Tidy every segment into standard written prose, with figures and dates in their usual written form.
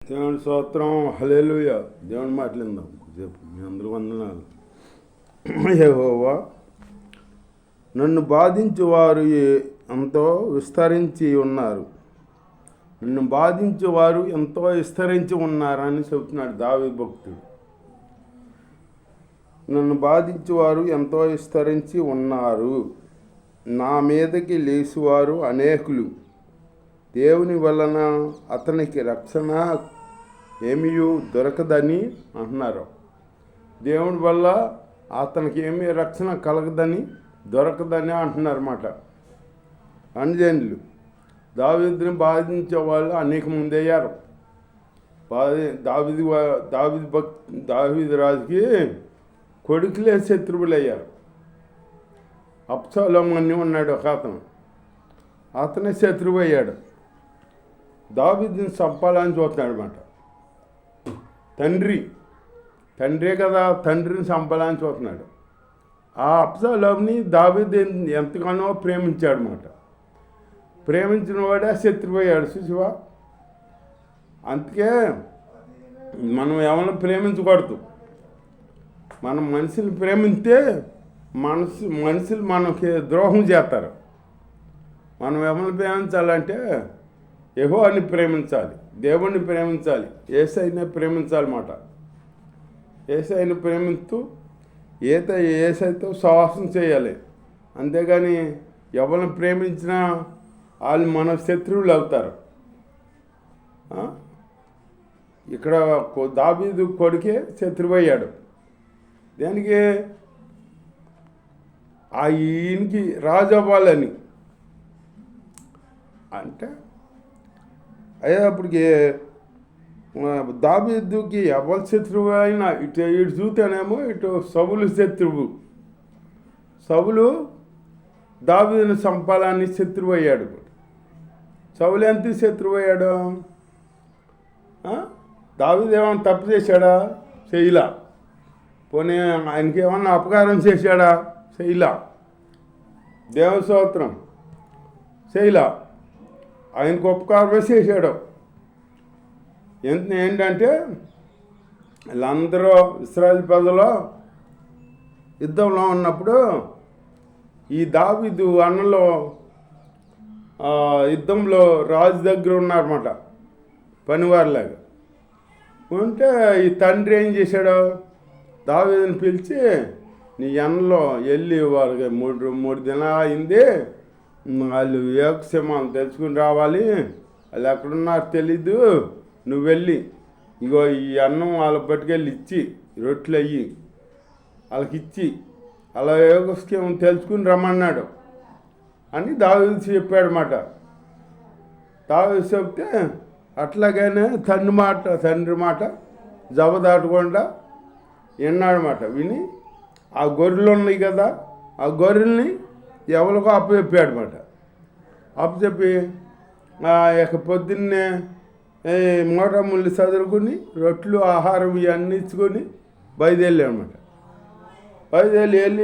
దేవుని స్తోత్రం, హల్లెలూయా. దేవుని మాట్లాడిందాం రేపు. మీ అందరూ వందనాలు. యెహోవా, నన్ను బాధించువారు ఎంతో విస్తరించి ఉన్నారు. నన్ను బాధించేవారు ఎంతో విస్తరించి ఉన్నారని చెబుతున్నాడు దావీదు భక్తుడు. నన్ను బాధించేవారు ఎంతో విస్తరించి ఉన్నారు. నా మీదకి లేచువారు అనేకులు. దేవుని వలన అతనికి రక్షణ ఏమీ దొరకదని అంటున్నారు. దేవుని వల్ల అతనికి ఏమీ రక్షణ కలగదని దొరకదని అంటున్నారు అన్నమాట. అంజనులు దావీదుని బాధించే వాళ్ళు అనేక మంది అయ్యారు. దావీదు రాజుకి కొడుకులే శత్రువులు అయ్యారు. అబ్షాలోము అని ఉన్నాడు ఒక అతనే శత్రువు అయ్యాడు. దావీదుని చంపాలని చూస్తున్నాడు అన్నమాట. తండ్రే కదా, తండ్రిని చంపాలని చూస్తున్నాడు. ఆ అబ్షాలోముని దావీదు ఎంతగానో ప్రేమించాడు అన్నమాట. ప్రేమించిన వాడే శత్రువు అయ్యాడు. చూసివా, అందుకే మనం ఎవరిని ప్రేమించకూడదు. మనం మనుషులు ప్రేమిస్తే మనుషులు మనకి ద్రోహం చేస్తారు. మనం ఎవరిని ప్రేమించాలంటే యెహోవాని ప్రేమించాలి, దేవుణ్ణి ప్రేమించాలి, యేసయ్యనే ప్రేమించాలన్నమాట. యేసయ్యని ప్రేమిస్తూ యేసయ్యతో సహవాసం చేయాలి. అంతేగాని ఎవరిని ప్రేమించినా వాళ్ళు మన శత్రువులు అవుతారు. ఇక్కడ దావీదు కొడుకే శత్రువు అయ్యాడు. దానికి ఈయనకి రాజు అవ్వాలని అంటే అయ్యేటప్పటికి దావీదుకి ఎవరి శత్రువు అయినా ఇటు చూతేనేమో ఇటు సౌలు శత్రువు. సౌలు దావీదుని చంపాలని శత్రువు అయ్యాడు. సౌలు ఎంత శత్రువు అయ్యాడు? దావీదు ఏమన్నా తప్పు చేశాడా? చేయలా. పోనీ ఆయనకి ఏమన్నా అపకారం చేశాడా? చేయలా. దేవుని స్తోత్రం, చేయలా. ఆయనకు ఉపకారమే చేశాడు. ఏంటంటే వీళ్ళందరూ ఇశ్రాయేలు ప్రజలు యుద్ధంలో ఉన్నప్పుడు ఈ దావీదు అన్నలో యుద్ధంలో రాజు దగ్గర ఉన్నారన్నమాట, పనివారిలాగా ఉంటే ఈ తండ్రి ఏం చేశాడు? దావీదుని పిలిచి, నీ అన్నలో వెళ్ళి వాళ్ళకి మూడు దినాలు అయింది, వాళ్ళు యోగక్షేమాలు తెలుసుకుని రావాలి, వాళ్ళు ఎక్కడున్నారో తెలీదు, నువ్వు వెళ్ళి ఇగో ఈ అన్నం వాళ్ళకి పట్టుకెళ్ళి ఇచ్చి రొట్టెలు అయ్యి వాళ్ళకి ఇచ్చి అలా యోగక్షేమం తెలుసుకుని రమ్మన్నాడు అని దావీదు చెప్పాడన్నమాట. దావీదు చెప్తే అట్లాగనే తండ్రి మాట జబదాటకుండా విన్నాడన్నమాట. విని ఆ గొర్రెలు ఉన్నాయి కదా, ఆ గొర్రెల్ని ఎవరికో అప్పచెప్పాడన్నమాట. అప్పచెప్పి పొద్దున్నే మోటముళ్ళు చదువుకుని రొట్టెలు ఆహారం ఇవన్నీ ఇచ్చుకొని బయలుదేరాడన్నమాట. వెళ్ళి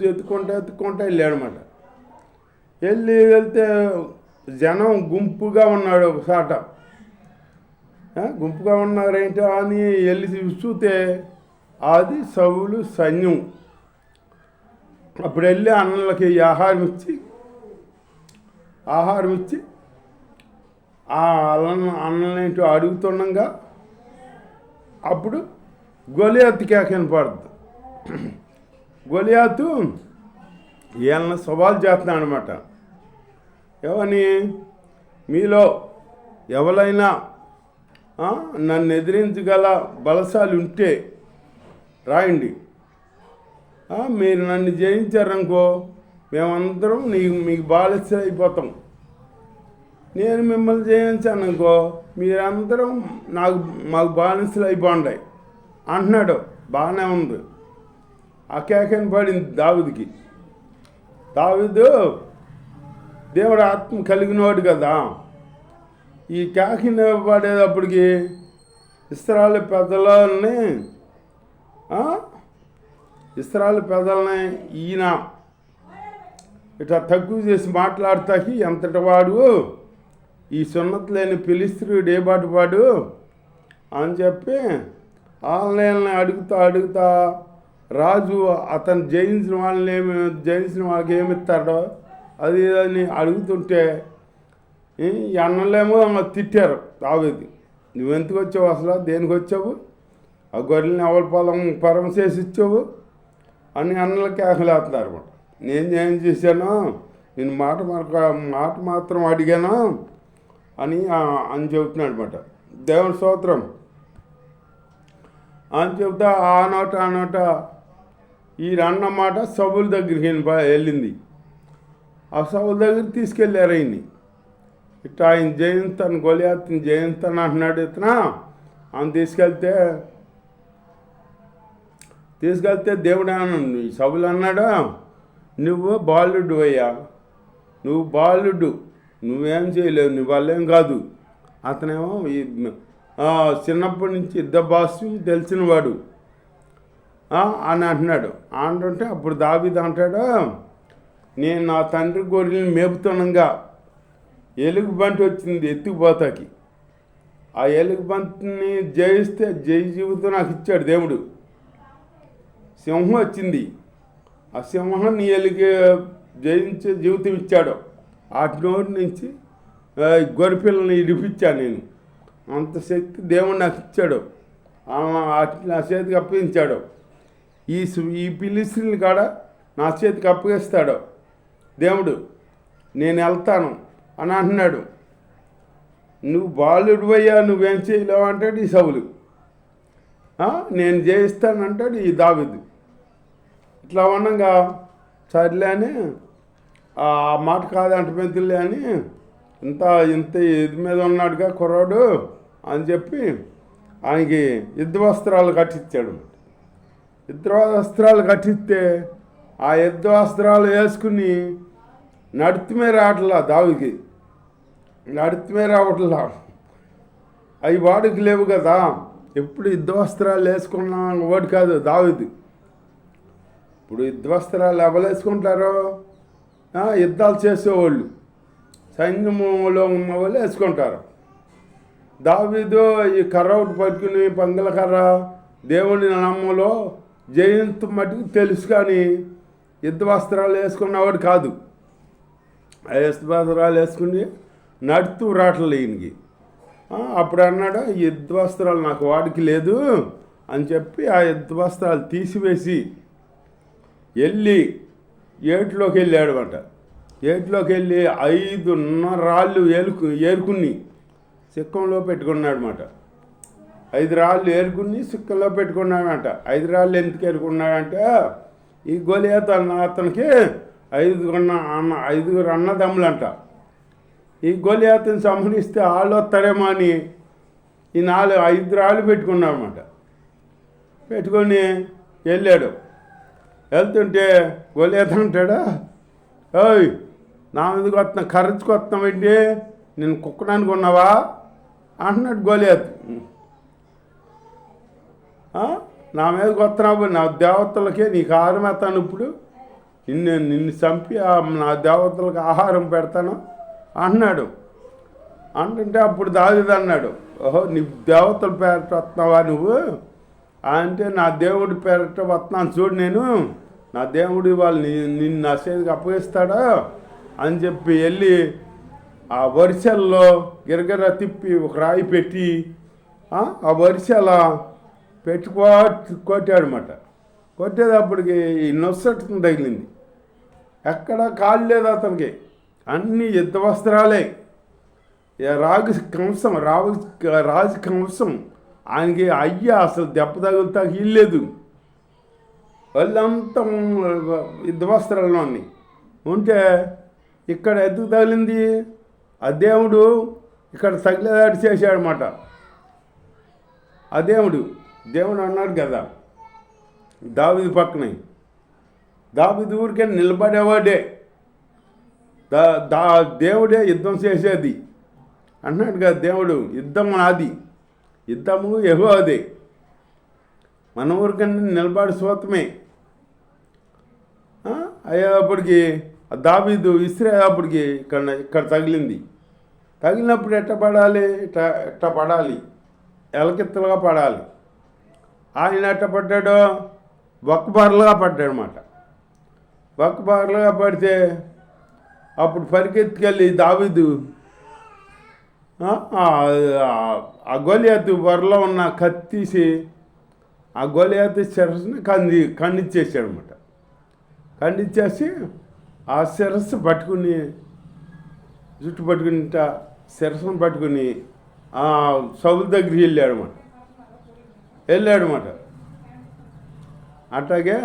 ఎత్తుకుంటా వెళ్ళాడనమాట. వెళ్తే జనం గుంపుగా ఉన్నాడు. ఒకసాట గుంపుగా ఉన్నారేంటి అని వెళ్ళి చూస్తే అది సౌలు సైన్యం. అప్పుడు వెళ్ళి అన్నలకి ఆహారం ఇచ్చి ఆ అన్నలేంటో అడుగుతుండగా అప్పుడు గొలియాతు కేకని పడుతుంది. గొలియాతు వీళ్ళని సవాల్ చేస్తున్నాడు అనమాట. ఏమని? మీలో ఎవరైనా నన్ను ఎదిరించగల బలశాలి ఉంటే రాయండి. మీరు నన్ను జయించారనుకో మేమందరం మీకు బాలస్య అయిపోతాం. నేను మిమ్మల్ని జయించాననుకో మీరందరం మాకు బానిసలు అయిపోండి అంటున్నాడు. బాగానే ఉంది. ఆ కేకని పడింది దావీదుకి. దావీదు దేవుడు ఆత్మ కలిగినవాడు కదా. ఈ కేకని పడేటప్పటికి ఇశ్రాయేలు పెద్దలని ఈయన ఇట్లా తక్కువ చేసి మాట్లాడతాకి ఎంతటి వాడు, ఈ సున్నతి లేని ఫిలిష్తీయుడు ఏ బాటు వాడు అని చెప్పి ఆన్లైన్లో అడుగుతా రాజు అతను జయించిన వాళ్ళకి ఏమిస్తాడో అది అని అడుగుతుంటే ఈ అన్నలేమో తిట్టారు దావీదు. నువ్వెందుకు వచ్చావు, అసలు దేనికి వచ్చావు, ఆ గొర్రెల్ని ఎవరి పరం చేసి ఇచ్చావు అని అన్నలకి ఆకలేస్తున్నారు అనమాట. నేను ఏం చేశాను, నేను మాట మాత్రం అడిగాను అని చెబుతున్నాడు అనమాట. దేవుని స్తోత్రం అని చెబుతా ఆ నోట ఈ అన్నమాట సౌలు దగ్గరికి వెళ్ళింది. ఆ సౌలు దగ్గర తీసుకెళ్ళారు ఆయన్ని. ఇట్లా ఆయన జయిస్తాను, గొలియాత్ని జయిస్తాను అంటున్నాడు ఇతను. ఆయన తీసుకెళ్తే దేవుడు అన్నాడు, సౌలు అన్నాడు, నువ్వు బాలుడు అయ్యా, నువ్వు బాలుడు, నువ్వేం చేయలేవు, నీ వల్లేం కాదు. అతనేమో చిన్నప్పటి నుంచి యుద్ధభాష్యం తెలిసినవాడు అని అంటున్నాడు. అంటుంటే అప్పుడు దావీదు అంటాడు, నేను నా తండ్రి గొర్రెల్ని మేపుతుండగా ఎలుగుబంటి వచ్చింది ఎత్తుకుపోతాకి. ఆ ఎలుగుబంటిని జయిస్తే జీవితం నాకు ఇచ్చాడు దేవుడు. సింహం వచ్చింది, ఆ సింహాన్ని జయించే జీవితం ఇచ్చాడు. వాటి నోటి నుంచి గొర్రెపిల్లని ఇడిపించాను నేను. అంత శక్తి దేవుడు నాకు ఇచ్చాడు, నా చేతికి అప్పగించాడు. ఈ ఫిలిష్తీయుల్ని కాడ నా చేతికి అప్పగిస్తాడు దేవుడు, నేను వెళ్తాను అని అంటున్నాడు. నువ్వు బాలుడు అయ్యా, నువ్వేం చేయలేవు అంటాడు ఈ సౌలు. నేను జయిస్తానంటాడు ఈ దావీదు. ఇట్లా ఉండగా సర్లే అని ఆ మాట కాదంట మెంతులే అని ఇంత ఇది మీద ఉన్నాడుగా కుర్రాడు అని చెప్పి ఆయనకి యుద్ధ వస్త్రాలు కట్టించాడు. యుద్ధ వస్త్రాలు కట్టిస్తే ఆ యుద్ధ వస్త్రాలు వేసుకుని నడితిమే రావట్లా దావీదుకి, నడితిమే రావట్లా. అవి వాడికి లేవు కదా, ఎప్పుడు యుద్ధ వస్త్రాలు వేసుకున్నా వాడు కాదు దావీదు. ఇప్పుడు యుద్ధ వస్త్రాలు ఎవరు వేసుకుంటారో, యుద్ధాలు చేసేవాళ్ళు, సైన్యంలో ఉన్న వాళ్ళు వేసుకుంటారు. దావీదు ఈ కర్ర ఒకటి పట్టుకుని పంగల కర్ర దేవుని నామంలో జయంతు మట్టుకు తెలుసు, కానీ యుద్ధ వస్త్రాలు వేసుకున్నవాడు కాదు. ఆ యుద్ధ వస్త్రాలు వేసుకుని నడుతూ రావట్లేదు ఈయనకి. అప్పుడు అన్నాడు, ఈ యుద్ధ వస్త్రాలు నాకు వాడికి లేదు అని చెప్పి ఆ యుద్ధ వస్త్రాలు తీసివేసి వెళ్ళి ఏటిలోకి వెళ్ళాడు అంట. ఏటిలోకి వెళ్ళి 5 రాళ్ళు ఏరుకుని సిక్కంలో పెట్టుకున్నాడు అన్నమాట. 5 రాళ్ళు ఏరుకుని సిక్కంలో పెట్టుకున్నాడంట. 5 రాళ్ళు ఎందుకు ఏరుకున్నాడంటే ఈ గొలియాతు అతనికి 5 అన్నదమ్ములంట. ఈ గొలియాతుని సంహరిస్తే వాళ్ళు వస్తారేమో అని ఈ 5 రాళ్ళు పెట్టుకున్నాడు అన్నమాట. పెట్టుకొని వెళ్ళాడు. వెళ్తుంటే గొలియాతు అంటాడా, ఓయ్ నా మీదకి వస్తున్నా, కర్రచుకు వస్తున్నామండి, నేను కుక్కడానికి ఉన్నావా అంటున్నాడు గొలియాతు. నా మీదకి వస్తున్నావు, నా దేవతలకే నీకు ఆహారం వేస్తాను, ఇప్పుడు నిన్ను చంపి నా దేవతలకు ఆహారం పెడతాను అంటున్నాడు. అంటుంటే అప్పుడు దావీదు అన్నాడు, ఓహో నీ దేవతల పేరట వస్తున్నావా నువ్వు అంటే, నా దేవుడి పేరట వస్తున్నాను చూడు, నేను నా దేవుడి వాళ్ళు నిన్ను నా చేతికి అప్పగిస్తాడా అని చెప్పి వెళ్ళి ఆ వరిసెల్లో గిరగిర తిప్పి ఒక రాయి పెట్టి ఆ వరిసెల కొట్టాడనమాట. కొట్టేటప్పటికి ఈ నొసట్టుని తగిలింది. ఎక్కడ కాలు లేదు అతనికి, అన్ని యుద్ధ వస్త్రాలే. రాజు కంసం ఆయనకి అసలు దెబ్బ తగులుతా ఇల్లేదు. వాళ్ళంతా యుద్ధ వస్త్రాల్లో ఉంటే ఇక్కడ ఎందుకు తగిలింది, ఆ దేవుడు ఇక్కడ తగిలేదాడు చేశాడనమాట. ఆ దేవుడు అన్నాడు కదా దావీదు పక్కనే, దావీదు ఊరికే నిలబడేవాడే, దేవుడే యుద్ధం చేసేది అంటున్నాడు కదా. దేవుడు యుద్ధం నాది, యుద్ధము యెహోవాదే, మన ఊరికన్నా నిలబడి సోతమే. అయ్యేటప్పటికి దావీదు అప్పటికి ఇక్కడ తగిలినప్పుడు ఎట్ట పడాలి, ఎట్ట పడాలి, ఎలకెత్తలుగా పడాలి. ఆయన ఎట్ట పడ్డాడో బొక్కబారులుగా పడ్డాడనమాట. బొక్కబారులుగా పడితే అప్పుడు పరిగెత్తుకెళ్ళి దావీదు ఆ గొలియాతు బొరలో ఉన్న కత్తీసి ఆ గొలియాతు శిరస్సుని ఖండించేసాడు అనమాట. ఖండించేసి ఆ శిరస్సు పట్టుకుని జుట్టు పట్టుకుని శిరస్సును పట్టుకుని సౌలు దగ్గరికి వెళ్ళాడనమాట. అట్లాగే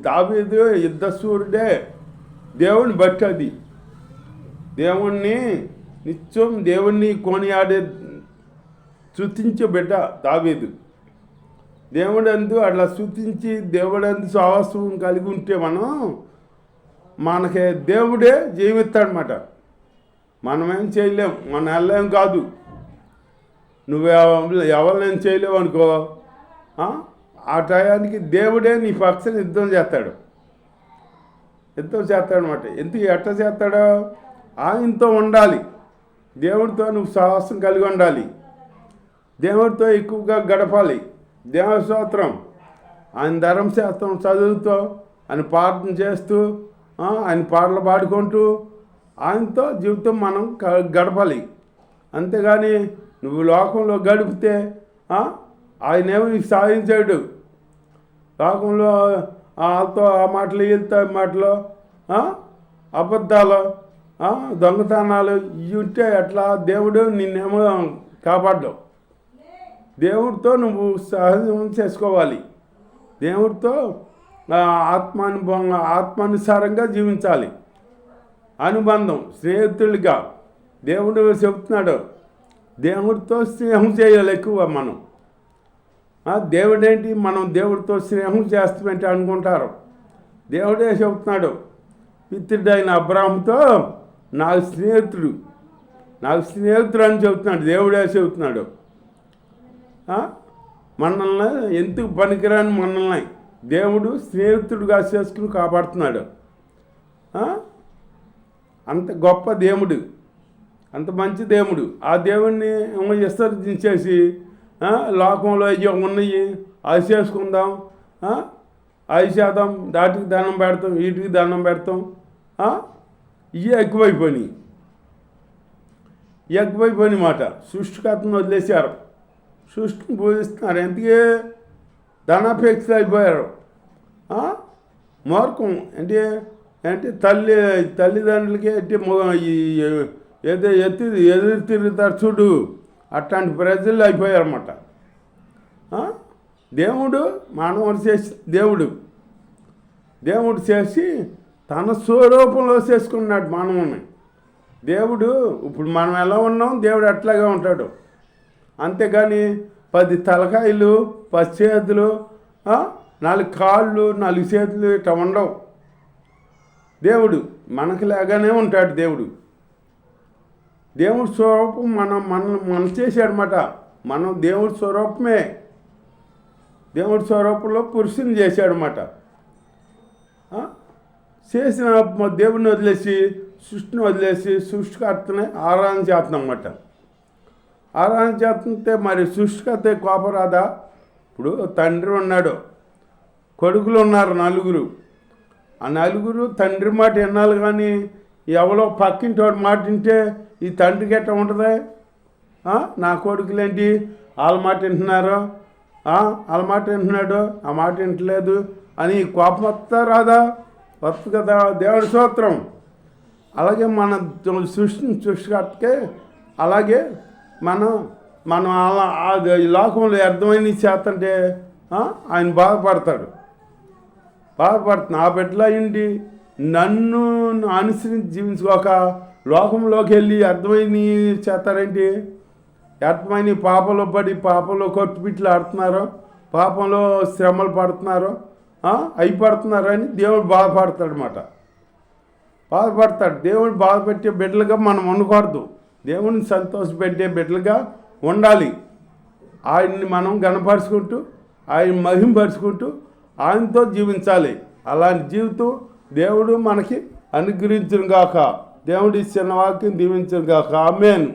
దావీదు యుద్ధశూరుడే, దేవుని బట్టి అది. దేవుణ్ణి నిత్యం దేవుణ్ణి కొనియాడే స్తుతించే బిడ్డ దావీదు. దేవుడందు అట్లా స్తుతించి దేవుడందు సాహసం కలిగి ఉంటే మనకి దేవుడే జీవిస్తాడనమాట. మనమేం చేయలేం, మన వెళ్ళేం కాదు. నువ్వు ఎవరినేం చేయలేవు అనుకో, ఆ టయానికి దేవుడే నీ పక్షాన యుద్ధం చేస్తాడనమాట. ఎందుకు ఎట్లా చేస్తాడో, ఆయనతో ఉండాలి, దేవుడితో నువ్వు సాహసం కలిగి ఉండాలి, దేవుడితో ఎక్కువగా గడపాలి. దేవుని స్తోత్రం, ఆయన ధర్మశాస్త్రం చదువుతూ, ఆయన ప్రార్థన చేస్తూ, ఆయన పాటలు పాడుకుంటూ ఆయనతో జీవితం మనం గడపాలి. అంతేగాని నువ్వు లోకంలో గడిపితే ఆయనేమో నీకు సాధించాడు. లోకంలో వాళ్ళతో ఆ మాటలు వీళ్ళతో మాటలు అబద్ధాలు దొంగతనాలు ఇవి ఉంటే ఎట్లా దేవుడు నిన్నేమో కాపాడ్డావు. దేవుడితో నువ్వు సహజం చేసుకోవాలి, దేవుడితో ఆత్మానుసారంగా జీవించాలి. అనుబంధం స్నేహితులుగా దేవుడు చెబుతున్నాడు, దేవుడితో స్నేహం చేయాలి ఎక్కువ మనం. దేవుడేంటి, మనం దేవుడితో స్నేహం చేస్తామంటే అనుకుంటారు. దేవుడే చెబుతున్నాడు, పితృడైన అబ్రాహాముతో నాకు స్నేహితుడు అని చెబుతున్నాడు. దేవుడే చెబుతున్నాడు. మనల్ని ఎందుకు పనికిరాని మనల్ని దేవుడు స్నేహితుడుగా చేసుకుని కాపాడుతున్నాడు. అంత గొప్ప దేవుడు, అంత మంచి దేవుడు. ఆ దేవుడిని విసర్జించేసి లోకంలో అయ్యో ఉన్నాయి అవి చేసుకుందాం, అవి చేద్దాం, దాటికి దండం పెడతాం, వీటికి దండం పెడతాం, ఇవి ఎక్కువైపోయినాయి మాట. సృష్టికర్తను వదిలేశారు, సృష్టిని పూజిస్తున్నారు. ఎందుకే ధనాపేక్ష అయిపోయారు. మూర్ఖం అంటే తల్లిదండ్రులకి ఏదో ఎదురు తిరుగుతారు చూడు, అట్లాంటి ప్రజలు అయిపోయారన్నమాట. దేవుడు మానవుడు చేసి దేవుడు చేసి తన స్వరూపంలో చేసుకున్నాడు మానవుని. దేవుడు ఇప్పుడు మనం ఎలా ఉన్నాం, దేవుడు అట్లాగే ఉంటాడు. అంతేగాని 10 తలకాయలు 10 చేతులు 4 కాళ్ళు 4 చేతులు ఇట్లా ఉండవు. దేవుడు మనకు లాగానే ఉంటాడు. దేవుడి స్వరూపం మనం చేశాడనమాట. మనం దేవుడి స్వరూపమే, దేవుడి స్వరూపంలో పురుషుని చేశాడనమాట. చేసిన దేవుడిని వదిలేసి సృష్టిని వదిలేసి సృష్టికర్తని ఆరాధన చేస్తున్నాం అన్నమాట. ఆరాధన చేస్తుంటే మరి సృష్టికర్త కోపరాదా? ఇప్పుడు తండ్రి ఉన్నాడు, కొడుకులు ఉన్నారు 4. ఆ 4 తండ్రి మాట వినాలి. కానీ ఎవరో పక్కింటి వాడి మాట వింటే ఈ తండ్రికి ఎట్లా ఉంటుంది? నా కొడుకులేంటి వాళ్ళ మాట వింటున్నారు, వాళ్ళ మాట వింటున్నాడు, ఆ మాట వింటలేదు అని కోపం వస్తా రాదా? వస్తుంది కదా. దేవుడి స్తోత్రం. అలాగే మన సృష్టికర్తకే అలాగే మనం అలా ఈ లోకంలో అర్థమైన చేస్తుంటే ఆయన బాధపడుతుంది. ఆ బిడ్డలో అయింది నన్ను అనుసరించి జీవించుకోక లోకంలోకి వెళ్ళి అర్థమైన చేస్తారేంటి? అర్థమైన పాపంలో పడి పాపంలో కొట్టుపిట్లు ఆడుతున్నారు, పాపంలో శ్రమలు పడుతున్నారు, అయిపడుతున్నారని దేవుడు బాధపడతాడనమాట. దేవుడు బాధపెట్టే బిడ్డలుగా మనం ఉండకూడదు. దేవుడిని సంతోషపెట్టే బిడ్డలుగా ఉండాలి. ఆయన్ని మనం గణపరుచుకుంటూ ఆయన మహింపరుచుకుంటూ ఆయనతో జీవించాలి. అలాంటి జీవితం దేవుడు మనకి అనుగ్రహించును గాక. దేవుడి ఇచ్చిన వాక్యం దీవించును గాక. ఆమేన్.